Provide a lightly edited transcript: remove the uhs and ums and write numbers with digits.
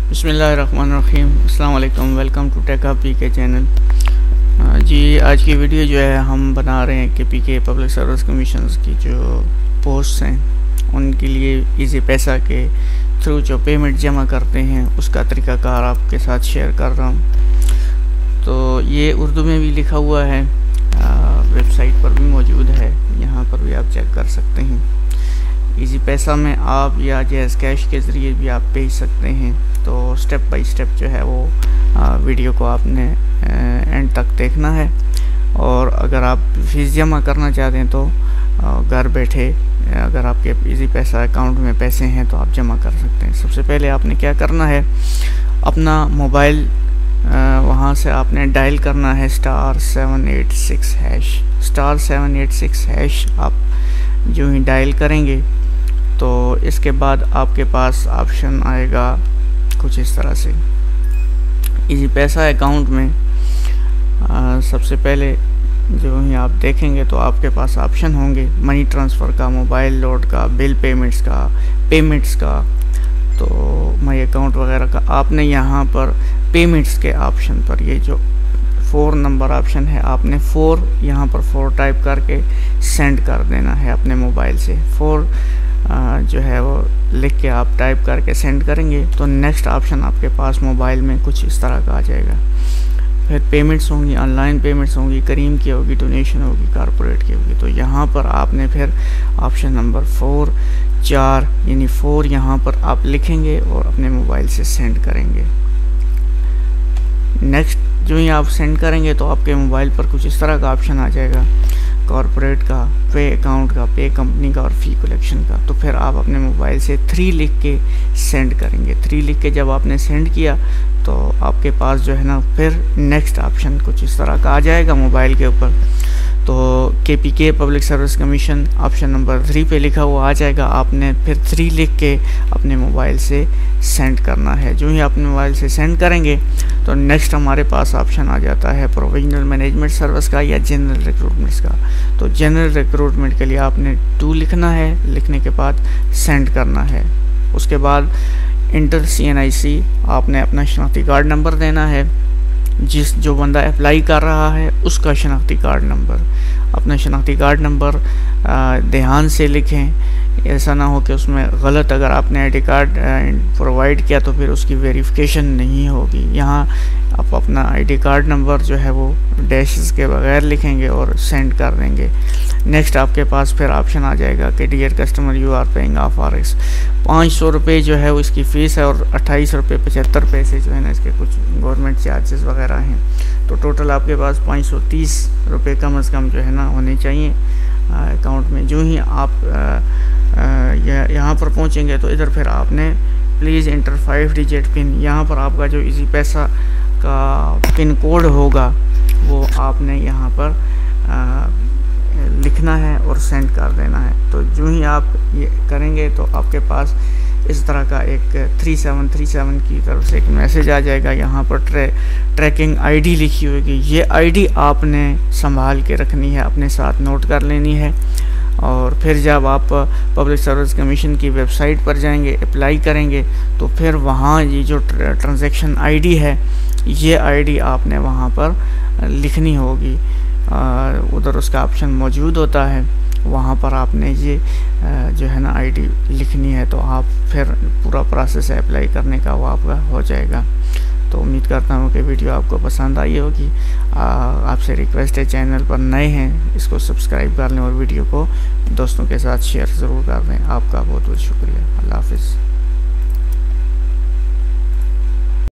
बिस्मिल्लाहिर्रहमानिर्रहीम। अस्सलाम वालेकुम। Welcome to tech hub PK channel. जी, आज की वीडियो जो है हम बना रहे हैं कि पीके पब्लिक सर्विस कमीशन की जो पोस्ट हैं उनके लिए इजी पैसा के थ्रू जो पेमेंट जमा करते हैं उसका तरीक़ाकार आपके साथ शेयर कर रहा हूँ। तो ये उर्दू में भी लिखा हुआ है, वेबसाइट पर भी मौजूद है, यहाँ पर भी आप चेक कर सकते हैं। इजी पैसा में आप या जैज़ कैश के ज़रिए भी आप भेज सकते हैं। तो स्टेप बाय स्टेप जो है वो वीडियो को आपने एंड तक देखना है। और अगर आप फीस जमा करना चाहते हैं तो घर बैठे अगर आपके इजी पैसा अकाउंट में पैसे हैं तो आप जमा कर सकते हैं। सबसे पहले आपने क्या करना है, अपना मोबाइल वहाँ से आपने डायल करना है *786#। आप जो ही डायल करेंगे तो इसके बाद आपके पास ऑप्शन आएगा कुछ इस तरह से। इजी पैसा अकाउंट में सबसे पहले जो ही आप देखेंगे तो आपके पास ऑप्शन होंगे मनी ट्रांसफ़र का, मोबाइल लोड का, बिल पेमेंट्स का, तो माई अकाउंट वगैरह का। आपने यहाँ पर पेमेंट्स के ऑप्शन पर ये जो 4 नंबर ऑप्शन है, आपने 4 यहाँ पर 4 टाइप करके सेंड कर देना है अपने मोबाइल से। 4 जो है वो लिख के आप टाइप करके सेंड करेंगे तो नेक्स्ट ऑप्शन आपके पास मोबाइल में कुछ इस तरह का आ जाएगा। फिर पेमेंट्स होंगी, ऑनलाइन पेमेंट्स होंगी, करीम की होगी, डोनेशन होगी, कॉर्पोरेट की होगी। तो यहाँ पर आपने फिर ऑप्शन नंबर 4 यानी 4 यहाँ पर आप लिखेंगे और अपने मोबाइल से सेंड करेंगे। नेक्स्ट जो ही आप सेंड करेंगे तो आपके मोबाइल पर कुछ इस तरह का ऑप्शन आ जाएगा, कॉर्पोरेट का, पे अकाउंट का, पे कंपनी का और फ़ी कलेक्शन का। तो फिर आप अपने मोबाइल से 3 लिख के सेंड करेंगे। 3 लिख के जब आपने सेंड किया तो आपके पास जो है ना फिर नेक्स्ट ऑप्शन कुछ इस तरह का आ जाएगा मोबाइल के ऊपर। तो KPK public service commission option number 3 पे लिखा हुआ आ जाएगा। आपने फिर 3 लिख के अपने मोबाइल से सेंड करना है। जो ही अपने मोबाइल से सेंड करेंगे तो नेक्स्ट हमारे पास ऑप्शन आ जाता है प्रोविजनल मैनेजमेंट सर्विस का या जनरल रिक्रूटमेंट्स का। तो जनरल रिक्रूटमेंट के लिए आपने 2 लिखना है, लिखने के बाद सेंड करना है। उसके बाद इंटर CNIC आपने अपना शनाख्ती कार्ड नंबर देना है। जो बंदा अप्लाई कर रहा है उसका शनाख्ती कार्ड नंबर, अपना शनाख्ती कार्ड नंबर ध्यान से लिखें, ऐसा ना हो कि उसमें गलत अगर आपने आईडी कार्ड प्रोवाइड किया तो फिर उसकी वेरिफिकेशन नहीं होगी। यहाँ आप अपना आईडी कार्ड नंबर जो है वो डैशेस के बगैर लिखेंगे और सेंड कर देंगे। नेक्स्ट आपके पास फिर ऑप्शन आ जाएगा कि dear customer you are paying of RX 500 रुपये जो है वो इसकी फ़ीस है और 28 रुपये 75 पैसे जो है ना इसके कुछ गवर्नमेंट चार्जेस वगैरह हैं। तो टोटल आपके पास 530 रुपये कम से कम जो है ना होने चाहिए अकाउंट में। जो ही आप यहाँ पर पहुँचेंगे तो इधर फिर आपने प्लीज़ इंटर 5 डिजिट पिन, यहाँ पर आपका जो इजी पैसा का पिन कोड होगा वो आपने यहाँ पर लिखना है और सेंड कर देना है। तो जो ही आप ये करेंगे तो आपके पास इस तरह का एक 3737 की तरफ से एक मैसेज आ जाएगा। यहाँ पर ट्रैकिंग आईडी लिखी होगी। ये आईडी आपने संभाल के रखनी है, अपने साथ नोट कर लेनी है। और फिर जब आप पब्लिक सर्विस कमीशन की वेबसाइट पर जाएंगे, अप्लाई करेंगे तो फिर वहाँ ये जो ट्रांजैक्शन आईडी है ये आईडी आपने वहाँ पर लिखनी होगी। उधर उसका ऑप्शन मौजूद होता है, वहाँ पर आपने ये जो है ना आईडी लिखनी है। तो आप फिर पूरा प्रोसेस अप्लाई करने का वो आपका हो जाएगा। तो उम्मीद करता हूँ कि वीडियो आपको पसंद आई होगी। आपसे रिक्वेस्ट है, चैनल पर नए हैं इसको सब्सक्राइब कर लें और वीडियो को दोस्तों के साथ शेयर ज़रूर कर दें। आपका बहुत बहुत शुक्रिया। अल्लाह हाफ़िज़।